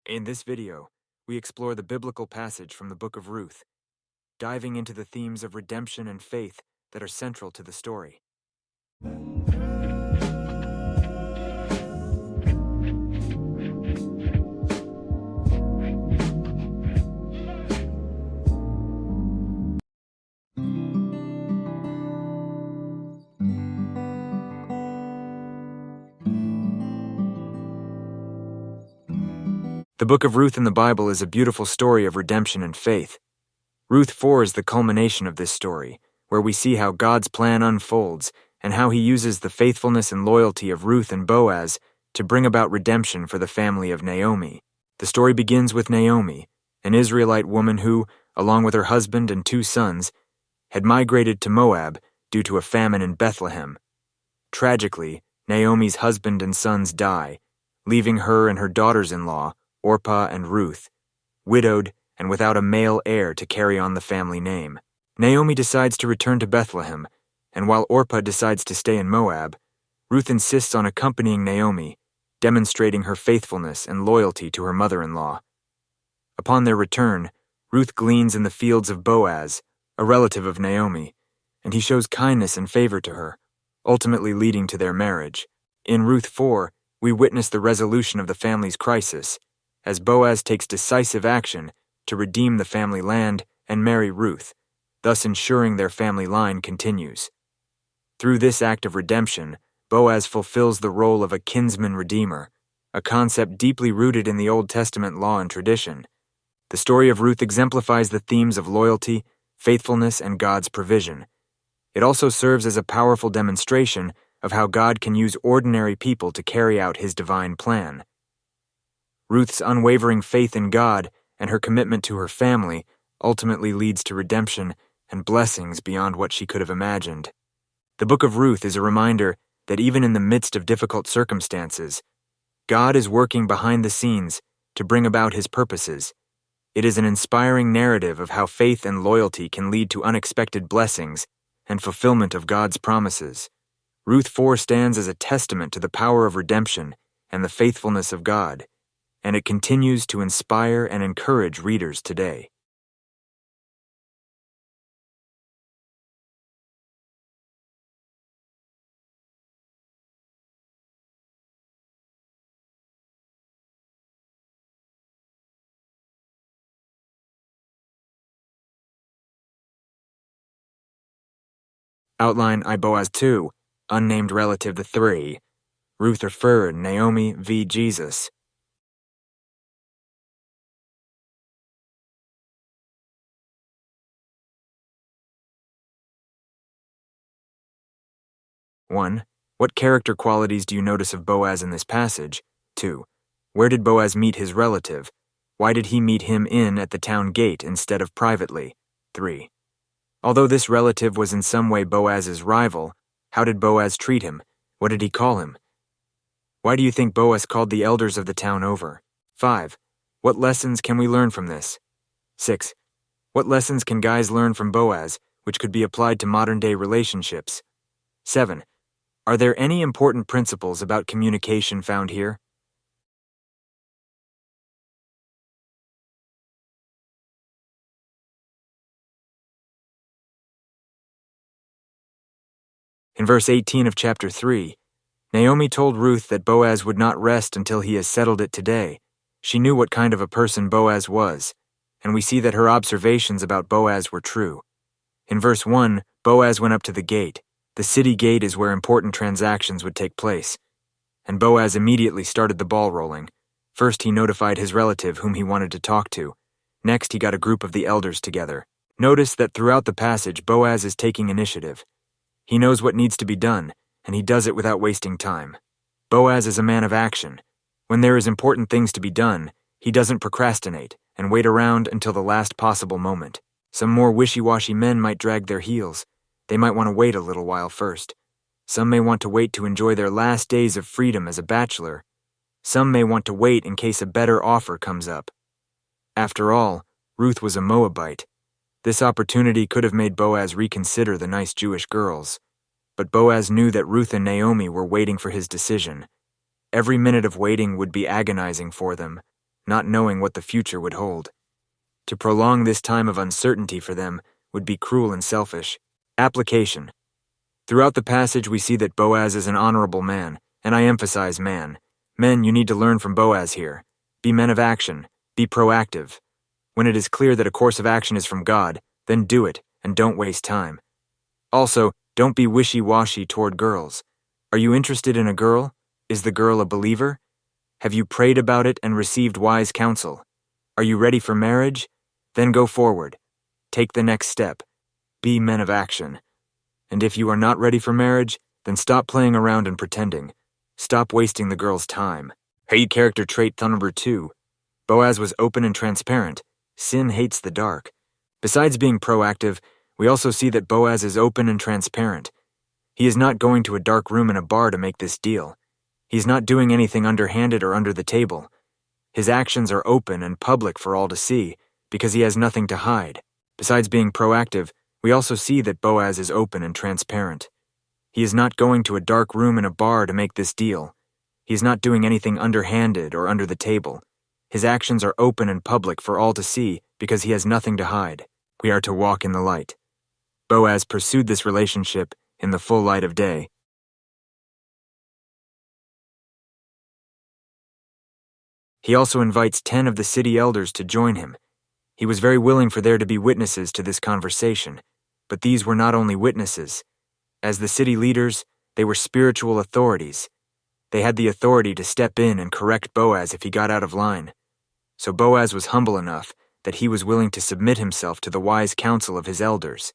In this video, we explore the biblical passage from the book of Ruth, diving into the themes of redemption and faith that are central to the story. The book of Ruth in the Bible is a beautiful story of redemption and faith. Ruth 4 is the culmination of this story, where we see how God's plan unfolds and how he uses the faithfulness and loyalty of Ruth and Boaz to bring about redemption for the family of Naomi. The story begins with Naomi, an Israelite woman who, along with her husband and 2 sons, had migrated to Moab due to a famine in Bethlehem. Tragically, Naomi's husband and sons die, leaving her and her daughters-in-law, Orpah and Ruth, widowed and without a male heir to carry on the family name. Naomi decides to return to Bethlehem, and while Orpah decides to stay in Moab, Ruth insists on accompanying Naomi, demonstrating her faithfulness and loyalty to her mother-in-law. Upon their return, Ruth gleans in the fields of Boaz, a relative of Naomi, and he shows kindness and favor to her, ultimately leading to their marriage. In Ruth 4, we witness the resolution of the family's crisis, as Boaz takes decisive action to redeem the family land and marry Ruth, thus ensuring their family line continues. Through this act of redemption, Boaz fulfills the role of a kinsman redeemer, a concept deeply rooted in the Old Testament law and tradition. The story of Ruth exemplifies the themes of loyalty, faithfulness, and God's provision. It also serves as a powerful demonstration of how God can use ordinary people to carry out his divine plan. Ruth's unwavering faith in God and her commitment to her family ultimately leads to redemption and blessings beyond what she could have imagined. The book of Ruth is a reminder that even in the midst of difficult circumstances, God is working behind the scenes to bring about his purposes. It is an inspiring narrative of how faith and loyalty can lead to unexpected blessings and fulfillment of God's promises. Ruth 4 stands as a testament to the power of redemption and the faithfulness of God, and it continues to inspire and encourage readers today. Outline I Boaz 2, unnamed relative the 3, Ruth referred Naomi v. Jesus. One, what character qualities do you notice of Boaz in this passage? 2, where did Boaz meet his relative? Why did he meet him in at the town gate instead of privately? 3, although this relative was in some way Boaz's rival, how did Boaz treat him? What did he call him? Why do you think Boaz called the elders of the town over? 5, what lessons can we learn from this? 6, what lessons can guys learn from Boaz, which could be applied to modern-day relationships? 7, are there any important principles about communication found here? In verse 18 of chapter 3, Naomi told Ruth that Boaz would not rest until he has settled it today. She knew what kind of a person Boaz was, and we see that her observations about Boaz were true. In verse 1, Boaz went up to the gate. The city gate is where important transactions would take place, and Boaz immediately started the ball rolling. First, he notified his relative whom he wanted to talk to. Next, he got a group of the elders together. Notice that throughout the passage, Boaz is taking initiative. He knows what needs to be done, and he does it without wasting time. Boaz is a man of action. When there is important things to be done, he doesn't procrastinate and wait around until the last possible moment. Some more wishy-washy men might drag their heels. They might want to wait a little while first. Some may want to wait to enjoy their last days of freedom as a bachelor. Some may want to wait in case a better offer comes up. After all, Ruth was a Moabite. This opportunity could have made Boaz reconsider the nice Jewish girls. But Boaz knew that Ruth and Naomi were waiting for his decision. Every minute of waiting would be agonizing for them, not knowing what the future would hold. To prolong this time of uncertainty for them would be cruel and selfish. Application. Throughout the passage, we see that Boaz is an honorable man, and I emphasize man. Men, you need to learn from Boaz here. Be men of action. Be proactive. When it is clear that a course of action is from God, then do it, and don't waste time. Also, don't be wishy-washy toward girls. Are you interested in a girl? Is the girl a believer? Have you prayed about it and received wise counsel? Are you ready for marriage? Then go forward. Take the next step. Be men of action. And if you are not ready for marriage, then stop playing around and pretending. Stop wasting the girl's time. Hey, character trait number 2. Boaz was open and transparent. Sin hates the dark. Besides being proactive, we also see that Boaz is open and transparent. He is not going to a dark room in a bar to make this deal. He's not doing anything underhanded or under the table. His actions are open and public for all to see, because he has nothing to hide. Besides being proactive, we also see that Boaz is open and transparent. He is not going to a dark room in a bar to make this deal. He is not doing anything underhanded or under the table. His actions are open and public for all to see, because he has nothing to hide. We are to walk in the light. Boaz pursued this relationship in the full light of day. He also invites 10 of the city elders to join him. He was very willing for there to be witnesses to this conversation, but these were not only witnesses. As the city leaders, they were spiritual authorities. They had the authority to step in and correct Boaz if he got out of line. So Boaz was humble enough that he was willing to submit himself to the wise counsel of his elders.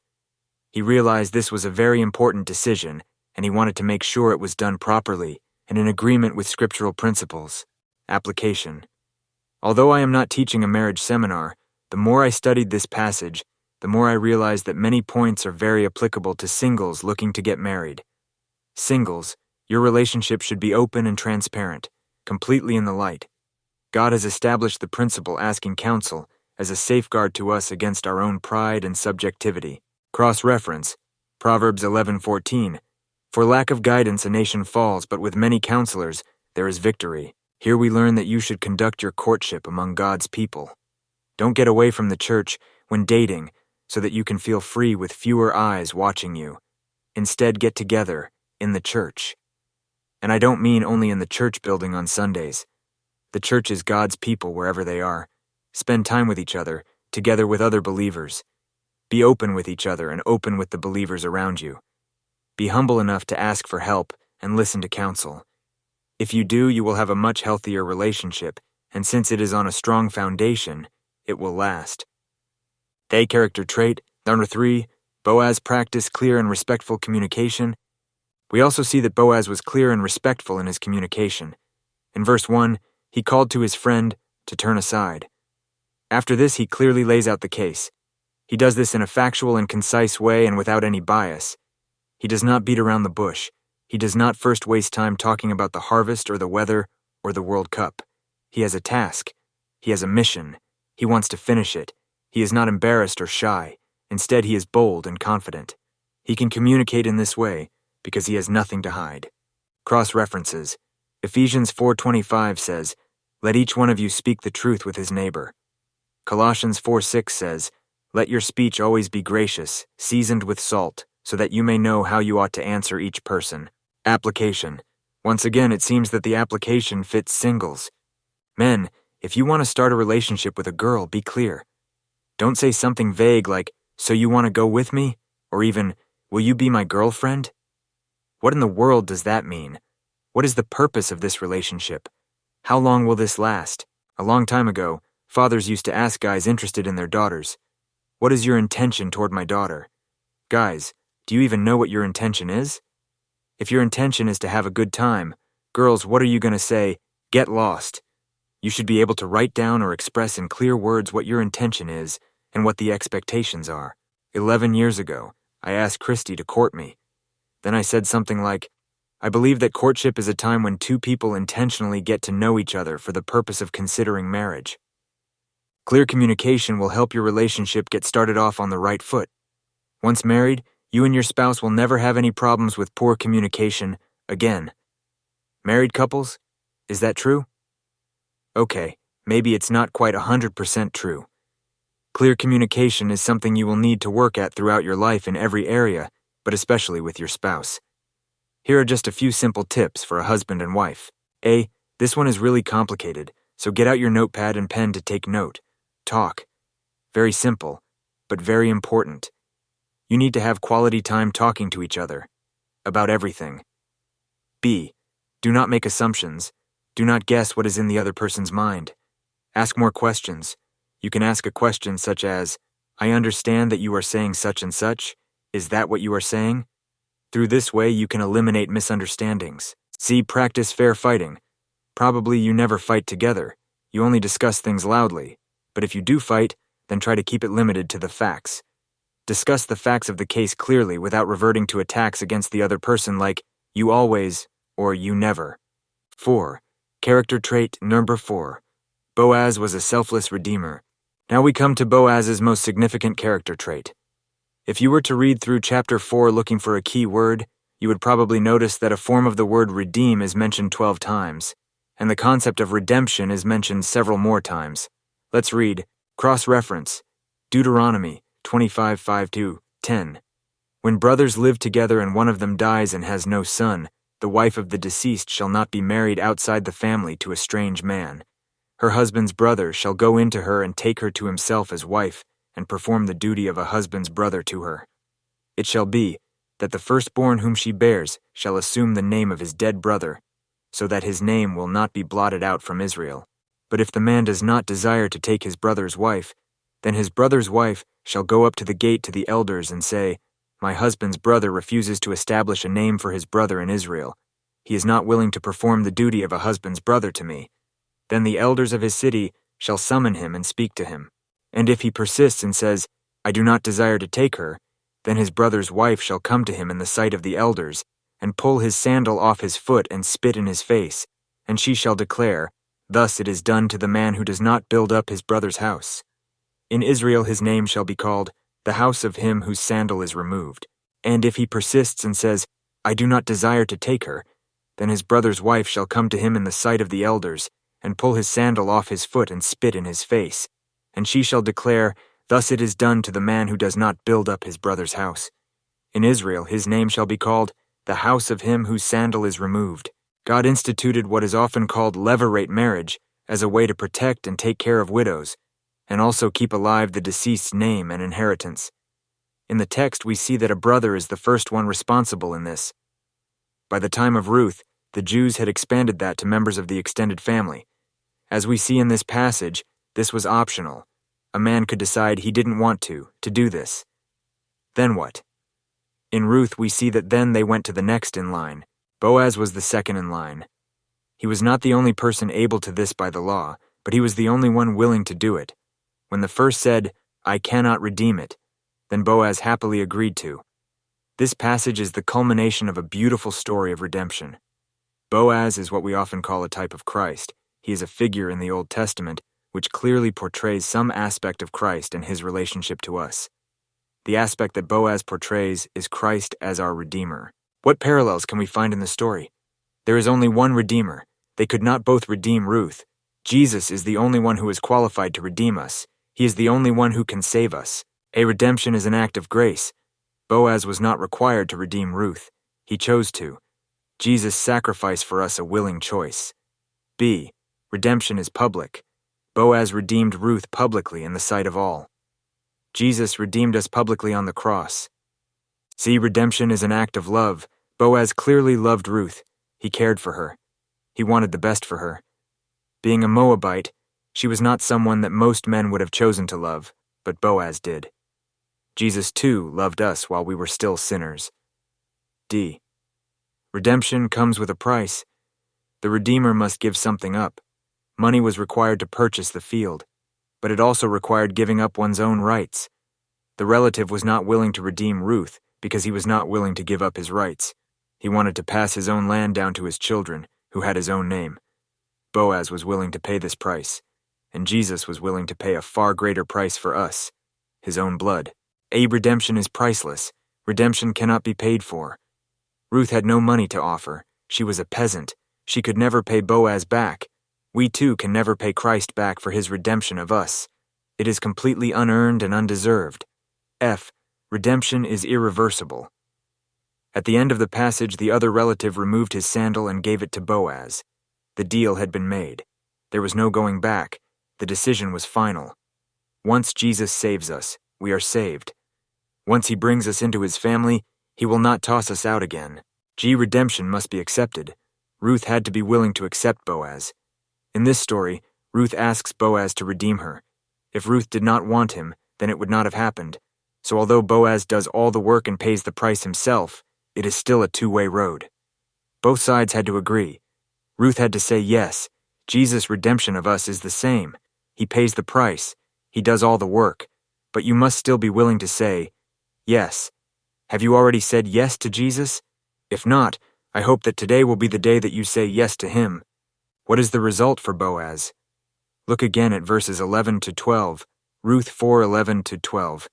He realized this was a very important decision, and he wanted to make sure it was done properly and in agreement with scriptural principles. Application. Although I am not teaching a marriage seminar, the more I studied this passage, the more I realized that many points are very applicable to singles looking to get married. Singles, your relationship should be open and transparent, completely in the light. God has established the principle asking counsel as a safeguard to us against our own pride and subjectivity. Cross-reference, Proverbs 11:14. For lack of guidance a nation falls, but with many counselors there is victory. Here we learn that you should conduct your courtship among God's people. Don't get away from the church when dating so that you can feel free with fewer eyes watching you. Instead, get together in the church. And I don't mean only in the church building on Sundays. The church is God's people wherever they are. Spend time with each other, together with other believers. Be open with each other and open with the believers around you. Be humble enough to ask for help and listen to counsel. If you do, you will have a much healthier relationship, and since it is on a strong foundation, it will last. A character trait, number 3, Boaz practiced clear and respectful communication. We also see that Boaz was clear and respectful in his communication. In verse 1, he called to his friend to turn aside. After this, he clearly lays out the case. He does this in a factual and concise way and without any bias. He does not beat around the bush. He does not first waste time talking about the harvest or the weather or the World Cup. He has a task. He has a mission. He wants to finish it. He is not embarrassed or shy. Instead, he is bold and confident. He can communicate in this way because he has nothing to hide. Cross-references. Ephesians 4:25 says, "Let each one of you speak the truth with his neighbor." Colossians 4:6 says, "Let your speech always be gracious, seasoned with salt, so that you may know how you ought to answer each person." Application. Once again, it seems that the application fits singles. Men, if you want to start a relationship with a girl, be clear. Don't say something vague like, "So you want to go with me?" Or even, "Will you be my girlfriend?" What in the world does that mean? What is the purpose of this relationship? How long will this last? A long time ago, fathers used to ask guys interested in their daughters, "What is your intention toward my daughter?" Guys, do you even know what your intention is? If your intention is to have a good time, girls, what are you going to say? Get lost. You should be able to write down or express in clear words what your intention is and what the expectations are. 11 years ago, I asked Christy to court me. Then I said something like, "I believe that courtship is a time when two people intentionally get to know each other for the purpose of considering marriage." Clear communication will help your relationship get started off on the right foot. Once married, you and your spouse will never have any problems with poor communication again. Married couples, is that true? Okay, maybe it's not quite 100% true. Clear communication is something you will need to work at throughout your life in every area, but especially with your spouse. Here are just a few simple tips for a husband and wife. A. This one is really complicated, so get out your notepad and pen to take note. Talk. Very simple, but very important. You need to have quality time talking to each other. About everything. B. Do not make assumptions. Do not guess what is in the other person's mind. Ask more questions. You can ask a question such as, I understand that you are saying such and such. Is that what you are saying? Through this way, you can eliminate misunderstandings. C. Practice fair fighting. Probably you never fight together. You only discuss things loudly. But if you do fight, then try to keep it limited to the facts. Discuss the facts of the case clearly without reverting to attacks against the other person like, you always, or you never. 4. Character trait number 4. Boaz was a selfless redeemer. Now we come to Boaz's most significant character trait. If you were to read through chapter 4 looking for a key word, you would probably notice that a form of the word redeem is mentioned 12 times, and the concept of redemption is mentioned several more times. Let's read. Cross-reference. Deuteronomy 25:5-10. When brothers live together and one of them dies and has no son, the wife of the deceased shall not be married outside the family to a strange man. Her husband's brother shall go into her and take her to himself as wife, and perform the duty of a husband's brother to her. It shall be that the firstborn whom she bears shall assume the name of his dead brother, so that his name will not be blotted out from Israel. But if the man does not desire to take his brother's wife, then his brother's wife shall go up to the gate to the elders and say, My husband's brother refuses to establish a name for his brother in Israel. He is not willing to perform the duty of a husband's brother to me. Then the elders of his city shall summon him and speak to him. And if he persists and says, I do not desire to take her, then his brother's wife shall come to him in the sight of the elders, and pull his sandal off his foot and spit in his face, and she shall declare, Thus it is done to the man who does not build up his brother's house. In Israel his name shall be called, the house of him whose sandal is removed. And if he persists and says, I do not desire to take her, then his brother's wife shall come to him in the sight of the elders, and pull his sandal off his foot and spit in his face. And she shall declare, Thus it is done to the man who does not build up his brother's house. In Israel his name shall be called, the house of him whose sandal is removed. God instituted what is often called levirate marriage as a way to protect and take care of widows, and also keep alive the deceased's name and inheritance. In the text we see that a brother is the first one responsible in this. By the time of Ruth, the Jews had expanded that to members of the extended family. As we see in this passage, this was optional. A man could decide he didn't want to do this. Then what? In Ruth we see that then they went to the next in line. Boaz was the second in line. He was not the only person able to this by the law, but he was the only one willing to do it. When the first said, I cannot redeem it, then Boaz happily agreed to. This passage is the culmination of a beautiful story of redemption. Boaz is what we often call a type of Christ. He is a figure in the Old Testament which clearly portrays some aspect of Christ and his relationship to us. The aspect that Boaz portrays is Christ as our Redeemer. What parallels can we find in the story? There is only one Redeemer. They could not both redeem Ruth. Jesus is the only one who is qualified to redeem us. He is the only one who can save us. A redemption is an act of grace. Boaz was not required to redeem Ruth. He chose to. Jesus sacrificed for us a willing choice. B. Redemption is public. Boaz redeemed Ruth publicly in the sight of all. Jesus redeemed us publicly on the cross. C. Redemption is an act of love. Boaz clearly loved Ruth. He cared for her. He wanted the best for her. Being a Moabite, she was not someone that most men would have chosen to love, but Boaz did. Jesus, too, loved us while we were still sinners. D. Redemption comes with a price. The Redeemer must give something up. Money was required to purchase the field, but it also required giving up one's own rights. The relative was not willing to redeem Ruth because he was not willing to give up his rights. He wanted to pass his own land down to his children, who had his own name. Boaz was willing to pay this price, and Jesus was willing to pay a far greater price for us, his own blood. A. Redemption is priceless. Redemption cannot be paid for. Ruth had no money to offer. She was a peasant. She could never pay Boaz back. We too can never pay Christ back for his redemption of us. It is completely unearned and undeserved. F. Redemption is irreversible. At the end of the passage, the other relative removed his sandal and gave it to Boaz. The deal had been made. There was no going back. The decision was final. Once Jesus saves us, we are saved. Once he brings us into his family, he will not toss us out again. Redemption must be accepted. Ruth had to be willing to accept Boaz. In this story, Ruth asks Boaz to redeem her. If Ruth did not want him, then it would not have happened. So although Boaz does all the work and pays the price himself, it is still a two-way road. Both sides had to agree. Ruth had to say yes. Jesus' redemption of us is the same. He pays the price. He does all the work. But you must still be willing to say yes. Have you already said yes to Jesus? If not, I hope that today will be the day that you say yes to him. What is the result for Boaz? Look again at verses 11 to 12, Ruth 4:11 to 12.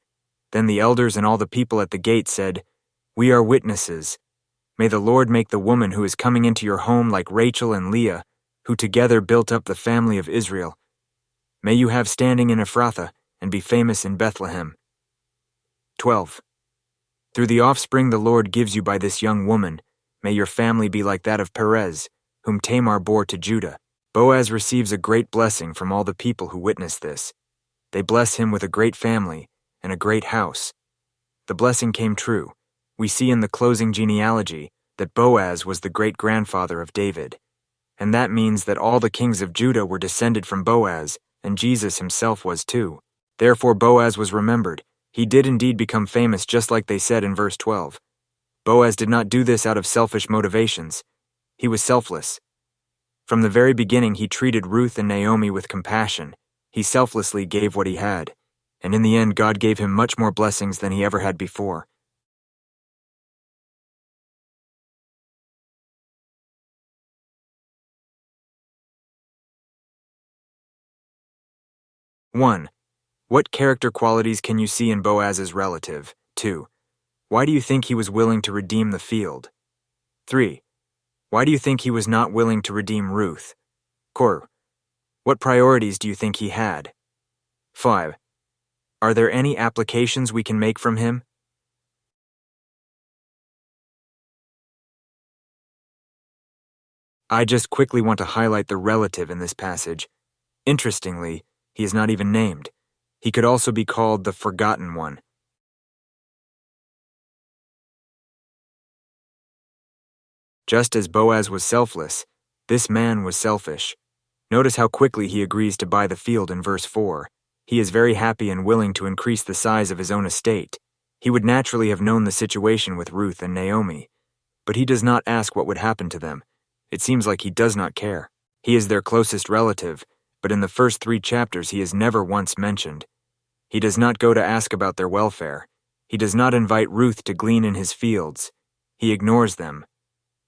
Then the elders and all the people at the gate said, "We are witnesses. May the Lord make the woman who is coming into your home like Rachel and Leah, who together built up the family of Israel. May you have standing in Ephrathah and be famous in Bethlehem." 12. Through the offspring the Lord gives you by this young woman, may your family be like that of Perez, whom Tamar bore to Judah. Boaz receives a great blessing from all the people who witness this. They bless him with a great family and a great house. The blessing came true. We see in the closing genealogy that Boaz was the great-grandfather of David. And that means that all the kings of Judah were descended from Boaz, and Jesus himself was too. Therefore Boaz was remembered. He did indeed become famous, just like they said in verse 12. Boaz did not do this out of selfish motivations. He was selfless. From the very beginning, he treated Ruth and Naomi with compassion. He selflessly gave what he had. And in the end, God gave him much more blessings than he ever had before. One. What character qualities can you see in Boaz's relative? 2. Why do you think he was willing to redeem the field? 3. Why do you think he was not willing to redeem Ruth? Cor. What priorities do you think he had? 5. Are there any applications we can make from him? I just quickly want to highlight the relative in this passage. Interestingly, he is not even named. He could also be called the forgotten one. Just as Boaz was selfless, this man was selfish. Notice how quickly he agrees to buy the field in verse 4. He is very happy and willing to increase the size of his own estate. He would naturally have known the situation with Ruth and Naomi, but he does not ask what would happen to them. It seems like he does not care. He is their closest relative, but in the first 3 chapters he is never once mentioned. He does not go to ask about their welfare. He does not invite Ruth to glean in his fields. He ignores them.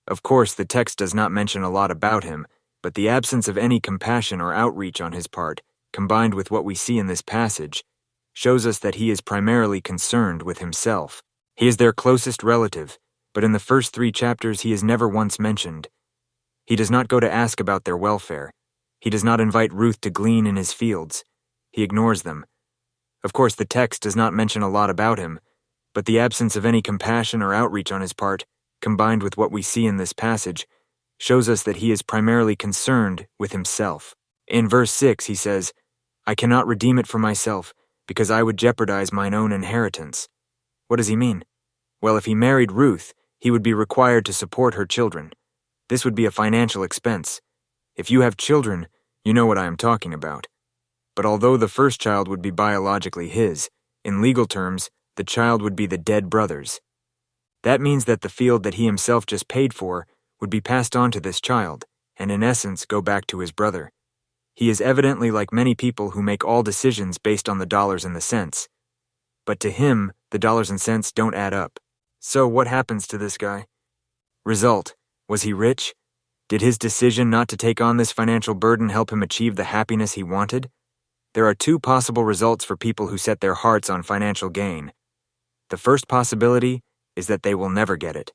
Of course, the text does not mention a lot about him, but the absence of any compassion or outreach on his part, combined with what we see in this passage, shows us that he is primarily concerned with himself. He is their closest relative, but in the first 3 chapters he is never once mentioned. He does not go to ask about their welfare. He does not invite Ruth to glean in his fields. He ignores them. Of course, the text does not mention a lot about him, but the absence of any compassion or outreach on his part, combined with what we see in this passage, shows us that he is primarily concerned with himself. In verse 6 he says, "I cannot redeem it for myself, because I would jeopardize mine own inheritance." What does he mean? Well, if he married Ruth, he would be required to support her children. This would be a financial expense. If you have children, you know what I am talking about. But although the first child would be biologically his, in legal terms, the child would be the dead brother's. That means that the field that he himself just paid for would be passed on to this child, and in essence go back to his brother. He is evidently like many people who make all decisions based on the dollars and the cents. But to him, the dollars and cents don't add up. So what happens to this guy? Result: was he rich? Did his decision not to take on this financial burden help him achieve the happiness he wanted? There are 2 possible results for people who set their hearts on financial gain. The first possibility is that they will never get it.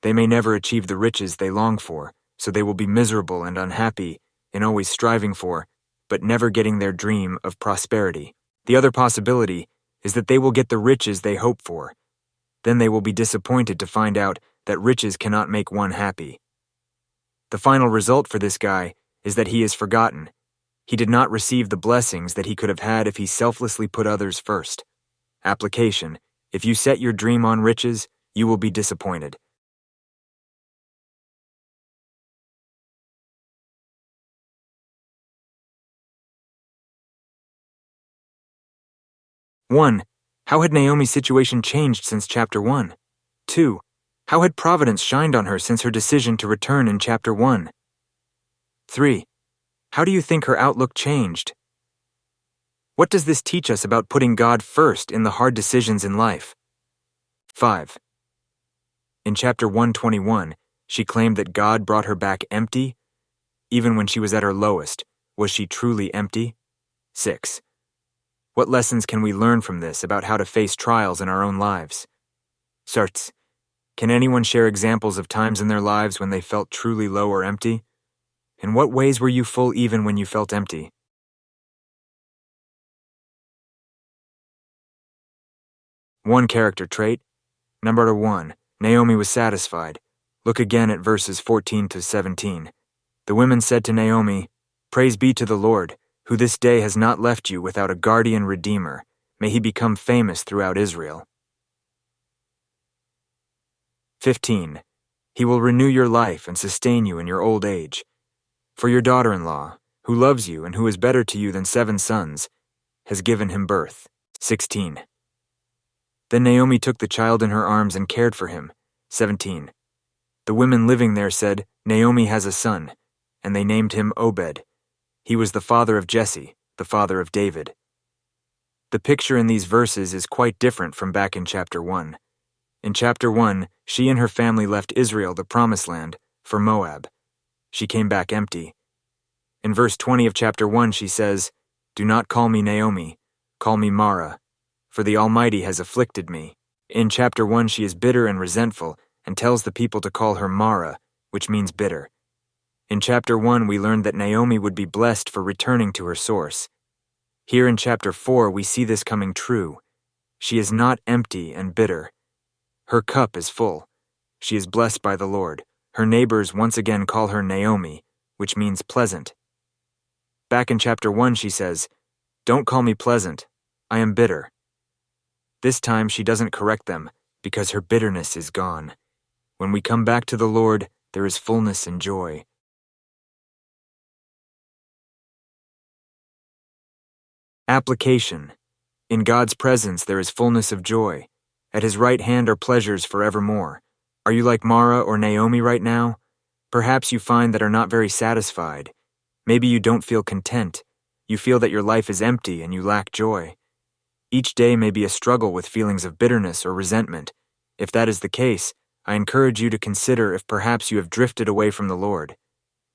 They may never achieve the riches they long for, so they will be miserable and unhappy, in always striving for, but never getting their dream of prosperity. The other possibility is that they will get the riches they hope for. Then they will be disappointed to find out that riches cannot make one happy. The final result for this guy is that he is forgotten. He did not receive the blessings that he could have had if he selflessly put others first. Application: if you set your dream on riches, you will be disappointed. One, how had Naomi's situation changed since chapter 1? 2. How had providence shined on her since her decision to return in chapter 1? 3. How do you think her outlook changed? What does this teach us about putting God first in the hard decisions in life? 5. In chapter 121, she claimed that God brought her back empty. Even when she was at her lowest, was she truly empty? 6. What lessons can we learn from this about how to face trials in our own lives? Sarts. Can anyone share examples of times in their lives when they felt truly low or empty? In what ways were you full even when you felt empty? One character trait. Number 1. Naomi was satisfied. Look again at verses 14 to 17. The women said to Naomi, "Praise be to the Lord, who this day has not left you without a guardian redeemer. May he become famous throughout Israel." 15. He will renew your life and sustain you in your old age. For your daughter-in-law, who loves you and who is better to you than 7 sons, has given him birth. 16. Then Naomi took the child in her arms and cared for him. 17. The women living there said, "Naomi has a son," and they named him Obed. He was the father of Jesse, the father of David. The picture in these verses is quite different from back in chapter 1. In chapter 1, she and her family left Israel, the promised land, for Moab. She came back empty. In verse 20 of chapter 1 she says, "Do not call me Naomi, call me Mara, for the Almighty has afflicted me." In chapter 1 she is bitter and resentful and tells the people to call her Mara, which means bitter. In chapter 1 we learned that Naomi would be blessed for returning to her source. Here in chapter 4 we see this coming true. She is not empty and bitter. Her cup is full. She is blessed by the Lord. Her neighbors once again call her Naomi, which means pleasant. Back in chapter 1 she says, "Don't call me pleasant, I am bitter." This time she doesn't correct them because her bitterness is gone. When we come back to the Lord, there is fullness and joy. Application. In God's presence there is fullness of joy. At his right hand are pleasures forevermore. Are you like Mara or Naomi right now? Perhaps you find that are not very satisfied. Maybe you don't feel content. You feel that your life is empty and you lack joy. Each day may be a struggle with feelings of bitterness or resentment. If that is the case, I encourage you to consider if perhaps you have drifted away from the Lord.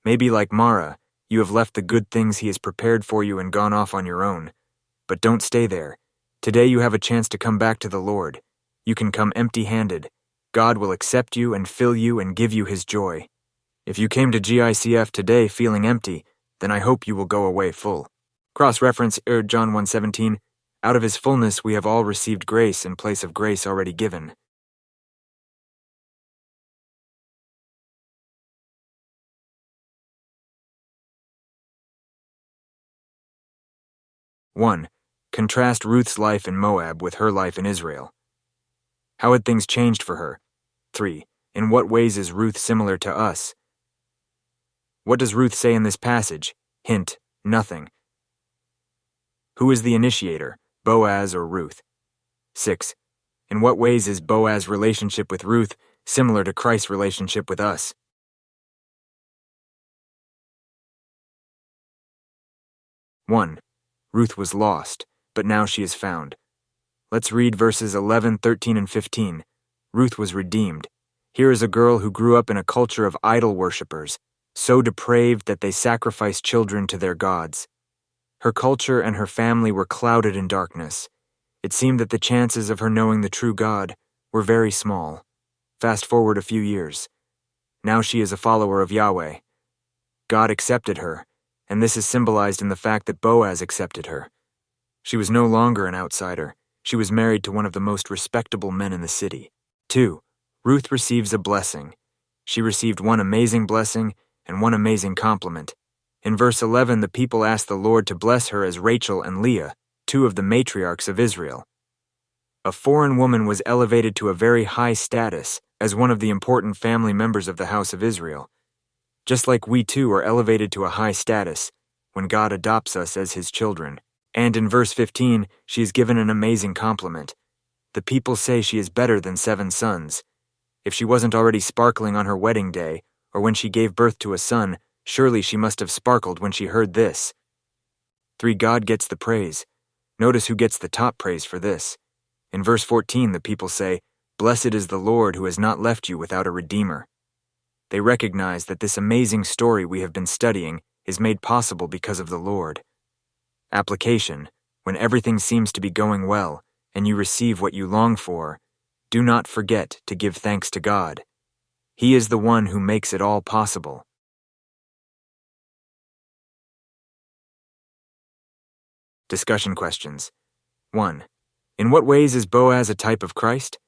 Maybe like Mara, you have left the good things he has prepared for you and gone off on your own. But don't stay there. Today you have a chance to come back to the Lord. You can come empty-handed. God will accept you and fill you and give you his joy. If you came to GICF today feeling empty, then I hope you will go away full. Cross-reference John 1:17, "Out of his fullness we have all received grace in place of grace already given." One, contrast Ruth's life in Moab with her life in Israel. How had things changed for her? 3. In what ways is Ruth similar to us? What does Ruth say in this passage? Hint, nothing. Who is the initiator, Boaz or Ruth? 6. In what ways is Boaz's relationship with Ruth similar to Christ's relationship with us? 1. Ruth was lost, but now she is found. Let's read verses 11, 13, and 15. Ruth was redeemed. Here is a girl who grew up in a culture of idol worshippers, so depraved that they sacrificed children to their gods. Her culture and her family were clouded in darkness. It seemed that the chances of her knowing the true God were very small. Fast forward a few years. Now she is a follower of Yahweh. God accepted her, and this is symbolized in the fact that Boaz accepted her. She was no longer an outsider. She was married to one of the most respectable men in the city. 2. Ruth receives a blessing. She received one amazing blessing and one amazing compliment. In verse 11, the people asked the Lord to bless her as Rachel and Leah, two of the matriarchs of Israel. A foreign woman was elevated to a very high status as one of the important family members of the house of Israel. Just like we too are elevated to a high status when God adopts us as His children. And in verse 15, she is given an amazing compliment. The people say she is better than 7 sons. If she wasn't already sparkling on her wedding day, or when she gave birth to a son, surely she must have sparkled when she heard this. 3. God gets the praise. Notice who gets the top praise for this. In verse 14, the people say, "Blessed is the Lord who has not left you without a redeemer." They recognize that this amazing story we have been studying is made possible because of the Lord. Application: when everything seems to be going well, and you receive what you long for, do not forget to give thanks to God. He is the one who makes it all possible. Discussion questions. 1. In what ways is Boaz a type of Christ?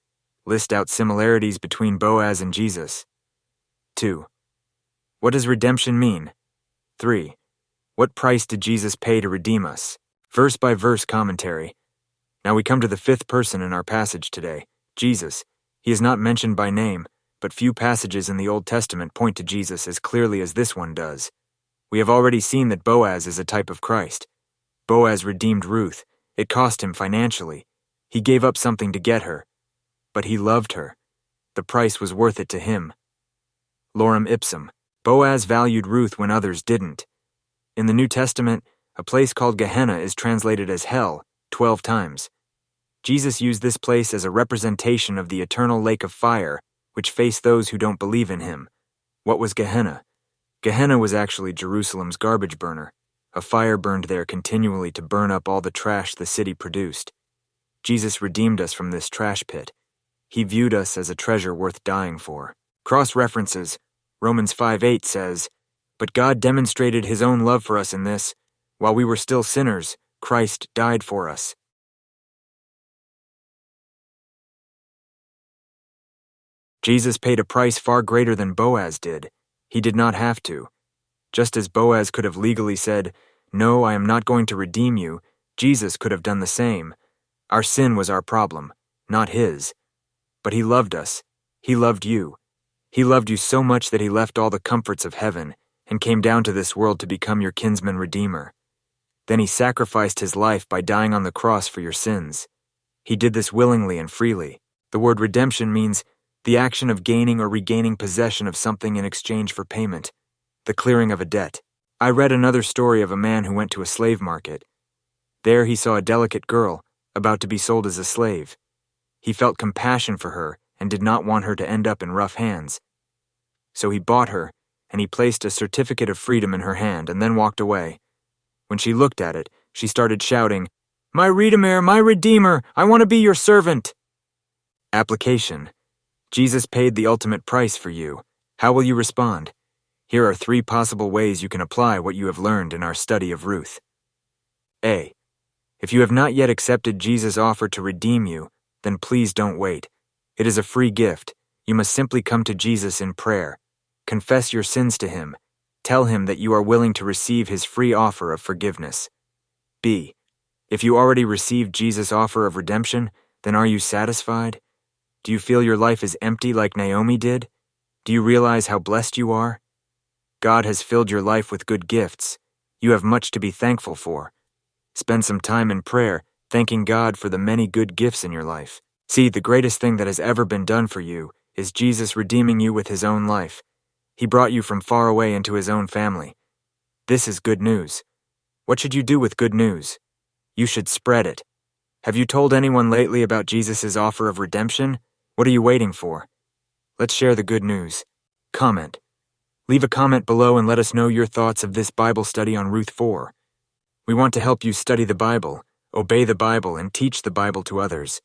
List out similarities between Boaz and Jesus. 2. What does redemption mean? 3. What price did Jesus pay to redeem us? Verse-by-verse commentary. Now we come to the 5th person in our passage today, Jesus. He is not mentioned by name, but few passages in the Old Testament point to Jesus as clearly as this one does. We have already seen that Boaz is a type of Christ. Boaz redeemed Ruth. It cost him financially. He gave up something to get her. But he loved her. The price was worth it to him. Lorem ipsum. Boaz valued Ruth when others didn't. In the New Testament, a place called Gehenna is translated as hell 12 times. Jesus used this place as a representation of the eternal lake of fire, which faced those who don't believe in him. What was Gehenna? Gehenna was actually Jerusalem's garbage burner. A fire burned there continually to burn up all the trash the city produced. Jesus redeemed us from this trash pit. He viewed us as a treasure worth dying for. Cross-references. Romans 5:8 says, "But God demonstrated His own love for us in this, while we were still sinners, Christ died for us." Jesus paid a price far greater than Boaz did. He did not have to. Just as Boaz could have legally said, "No, I am not going to redeem you," Jesus could have done the same. Our sin was our problem, not His. But He loved us. He loved you. He loved you so much that He left all the comforts of heaven and came down to this world to become your kinsman redeemer. Then He sacrificed His life by dying on the cross for your sins. He did this willingly and freely. The word redemption means the action of gaining or regaining possession of something in exchange for payment, the clearing of a debt. I read another story of a man who went to a slave market. There he saw a delicate girl, about to be sold as a slave. He felt compassion for her and did not want her to end up in rough hands. So he bought her, and he placed a certificate of freedom in her hand and then walked away. When she looked at it, she started shouting, "My Redeemer, my Redeemer, I want to be your servant." Application. Jesus paid the ultimate price for you. How will you respond? Here are 3 possible ways you can apply what you have learned in our study of Ruth. A. If you have not yet accepted Jesus' offer to redeem you, then please don't wait. It is a free gift. You must simply come to Jesus in prayer. Confess your sins to Him. Tell Him that you are willing to receive His free offer of forgiveness. B. If you already received Jesus' offer of redemption, then are you satisfied? Do you feel your life is empty like Naomi did? Do you realize how blessed you are? God has filled your life with good gifts. You have much to be thankful for. Spend some time in prayer, thanking God for the many good gifts in your life. See, the greatest thing that has ever been done for you is Jesus redeeming you with His own life. He brought you from far away into His own family. This is good news. What should you do with good news? You should spread it. Have you told anyone lately about Jesus' offer of redemption? What are you waiting for? Let's share the good news. Comment. Leave a comment below and let us know your thoughts of this Bible study on Ruth 4. We want to help you study the Bible, obey the Bible, and teach the Bible to others.